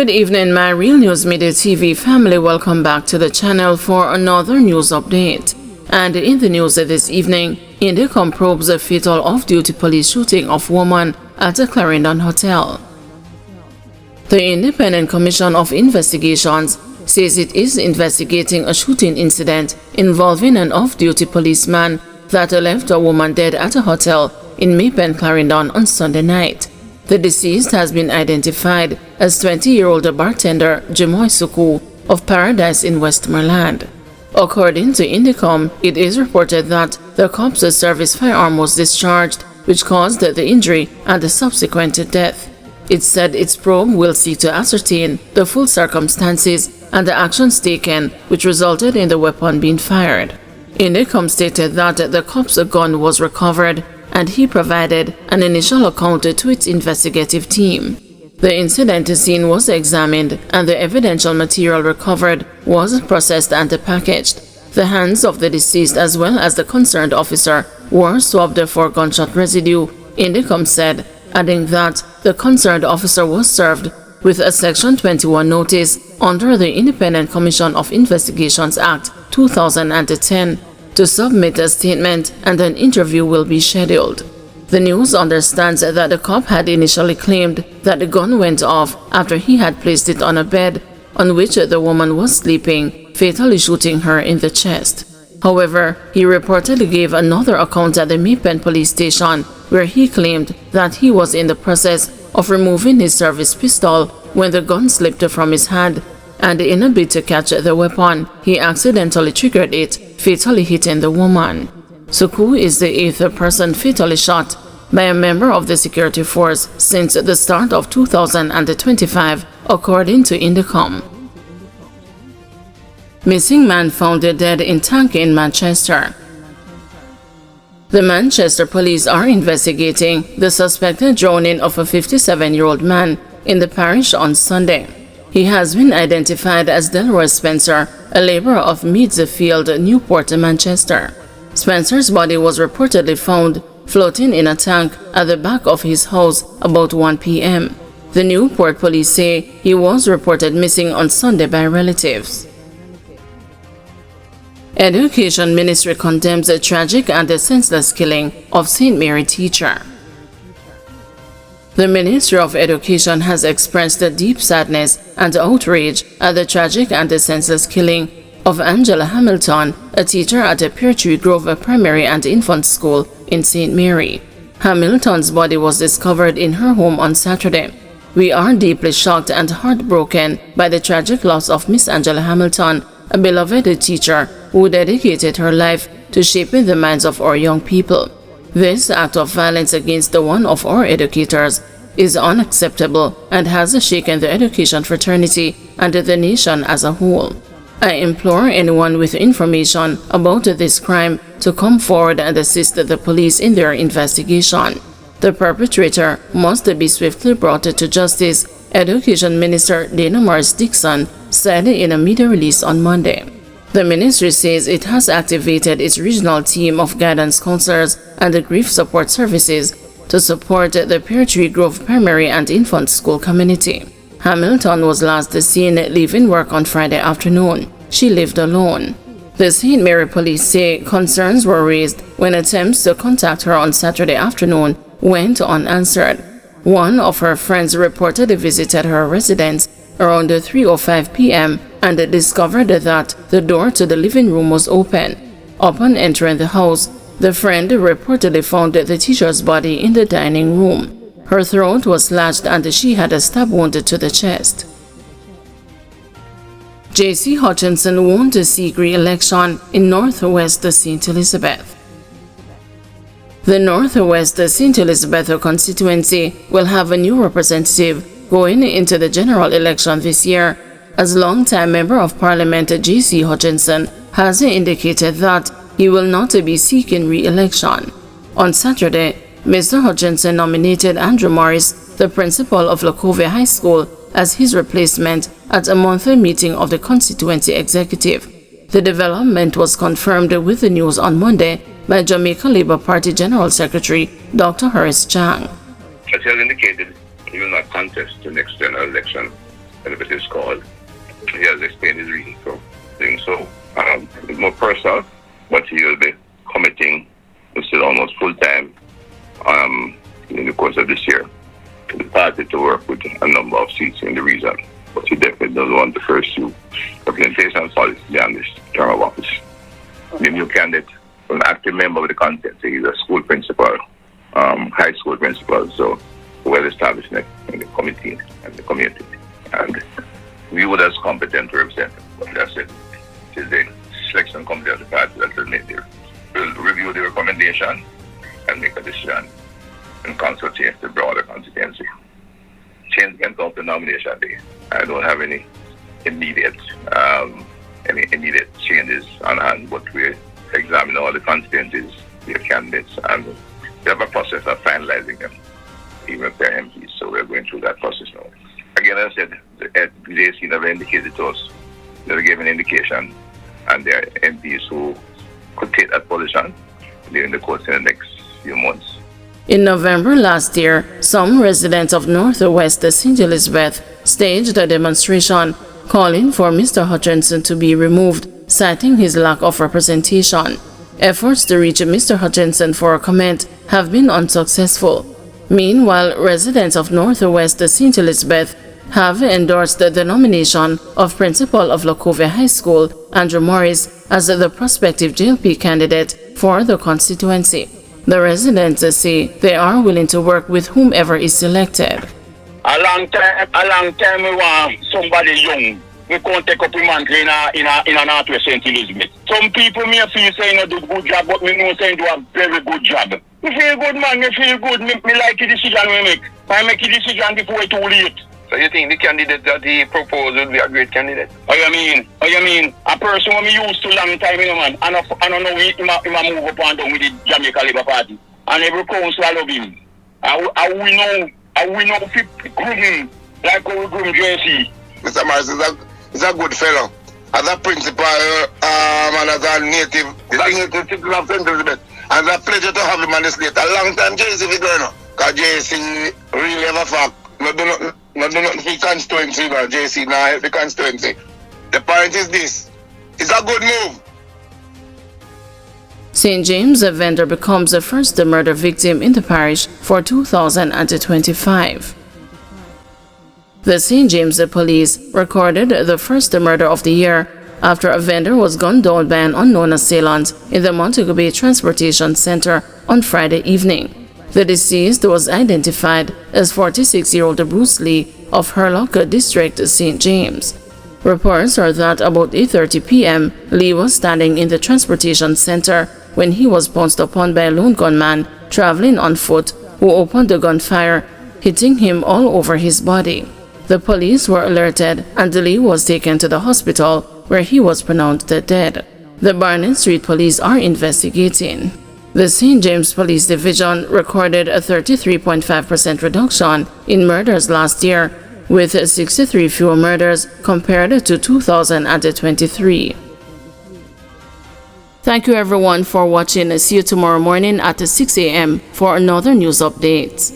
Good evening, my Real News Midday TV family. Welcome back to the channel for another news update. And in the news this evening, Indicom probes a fatal off-duty police shooting of woman at a Clarendon hotel. The Independent Commission of Investigations says it is investigating a shooting incident involving an off-duty policeman that left a woman dead at a hotel in Maypen, Clarendon on Sunday night. The deceased has been identified as 20-year-old bartender Jamoy Suku of Paradise in Westmoreland. According to Indicom, it is reported that the cops' service firearm was discharged, which caused the injury and the subsequent death. It said its probe will seek to ascertain the full circumstances and the actions taken, which resulted in the weapon being fired. Indicom stated that the cops' gun was recovered, and he provided an initial account to its investigative team. The incident scene was examined, and the evidential material recovered was processed and packaged. The hands of the deceased as well as the concerned officer were swabbed for gunshot residue, Indicom said, adding that the concerned officer was served with a Section 21 notice under the Independent Commission of Investigations Act 2010 to submit a statement, and an interview will be scheduled. The news understands that the cop had initially claimed that the gun went off after he had placed it on a bed on which the woman was sleeping, fatally shooting her in the chest. However, he reportedly gave another account at the Maypen police station where he claimed that he was in the process of removing his service pistol when the gun slipped from his hand, and in a bid to catch the weapon, he accidentally triggered it, fatally hitting the woman. Suku is the 8th person fatally shot by a member of the security force since the start of 2025, according to Indicom. Missing man found dead in tank in Manchester. The Manchester police are investigating the suspected drowning of a 57-year-old man in the parish on Sunday. He has been identified as Delroy Spencer, a laborer of Meadsfield, Newport, Manchester. Spencer's body was reportedly found floating in a tank at the back of his house about 1 p.m. The Newport police say he was reported missing on Sunday by relatives. Education Ministry condemns a tragic and senseless killing of St. Mary teacher. The Ministry of Education has expressed deep sadness and outrage at the tragic and senseless killing of Angela Hamilton, a teacher at a Pear Tree Grove Primary and Infant School in St. Mary. Hamilton's body was discovered in her home on Saturday. We are deeply shocked and heartbroken by the tragic loss of Miss Angela Hamilton, a beloved teacher who dedicated her life to shaping the minds of our young people. This act of violence against one of our educators is unacceptable and has shaken the education fraternity and the nation as a whole. I implore anyone with information about this crime to come forward and assist the police in their investigation. The perpetrator must be swiftly brought to justice, Education Minister Dana Morris Dixon said in a media release on Monday. The ministry says it has activated its regional team of guidance counselors and the grief support services to support the Pear Tree Grove Primary and Infant School community. Hamilton was last seen leaving work on Friday afternoon. She lived alone. The St. Mary police say concerns were raised when attempts to contact her on Saturday afternoon went unanswered. One of her friends reportedly visited her residence around 3:05 p.m. and discovered that the door to the living room was open. Upon entering the house, the friend reportedly found the teacher's body in the dining room. Her throat was slashed and she had a stab wound to the chest. J.C. Hutchinson won to seek re-election in Northwest St. Elizabeth. The Northwest St. Elizabeth constituency will have a new representative going into the general election this year, as longtime Member of Parliament J.C. Hutchinson has indicated that he will not be seeking re-election. On Saturday, Mr. Hutchinson nominated Andrew Morris, the principal of Locovia High School, as his replacement at a monthly meeting of the constituency executive. The development was confirmed with the news on Monday by Jamaica Labour Party General Secretary Dr. Horace Chang. As he has indicated, he will not contest the next general election whatever it is called. He has explained his reason for doing so. It's more personal, but he will be committing still almost full time in the course of this year to the party to work with a number of seats in the region. But he definitely doesn't want to pursue representation policy beyond this term of office. The new candidate, an active member of the constituency, he's a school principal, high school principal, so well established in the committee and the community. And we would as competent to represent him. But that's it. Till the selection committee of the party that will make the will review the recommendation and make a decision in consultation with the broader constituency. Change can come to nomination day. I don't have any immediate changes on hand, but we examine all the constituencies, their candidates, and we have a process of finalizing them, even if they're MPs. So we're going through that process now. Again, as I said, the JC never indicated to us, never gave an indication, and there are MPs who could take that position during the course in the next few months. In November last year, some residents of Northwest St. Elizabeth staged a demonstration calling for Mr. Hutchinson to be removed, citing his lack of representation. Efforts to reach Mr. Hutchinson for a comment have been unsuccessful. Meanwhile, residents of Northwest St. Elizabeth have endorsed the nomination of Principal of Locovia High School, Andrew Morris, as the prospective JLP candidate for the constituency. The residents say they are willing to work with whomever is selected. A long time we want somebody young. We can't take up a mantle in a Northwest St. Elizabeth. Some people may feel saying I do a good job, but we know saying do a very good job. We feel good, man. We feel good. Me like the decision we make. I make a decision before it's too late. So you think the candidate that he proposed would be a great candidate? What you mean? A person who me used to long time, you know, man. And I don't know he move up and down with the Jamaica Labour Party. And every council love him. And we know if we groom him like how we groom JC. Mr. Morris is a good fellow. As a principal and as a native citizen of St. Elizabeth. And it's a pleasure to have him on the slate. A long time JC we going on. Because JC really have a fact. No do nothing for the constituency, no. JC now help the constituency. The point is this. It's a good move. St. James, a vendor, becomes the first murder victim in the parish for 2025. The St. James police recorded the first murder of the year after a vendor was gunned down by an unknown assailant in the Montego Bay Transportation Center on Friday evening. The deceased was identified as 46-year-old Bruce Lee of Hurlock District, St. James. Reports are that about 8:30 p.m., Lee was standing in the transportation center when he was pounced upon by a lone gunman traveling on foot who opened the gunfire, hitting him all over his body. The police were alerted and Lee was taken to the hospital where he was pronounced dead. The Barnett Street police are investigating. The St. James Police Division recorded a 33.5% reduction in murders last year, with 63 fewer murders compared to 2023. Thank you everyone for watching. See you tomorrow morning at 6 a.m. for another news update.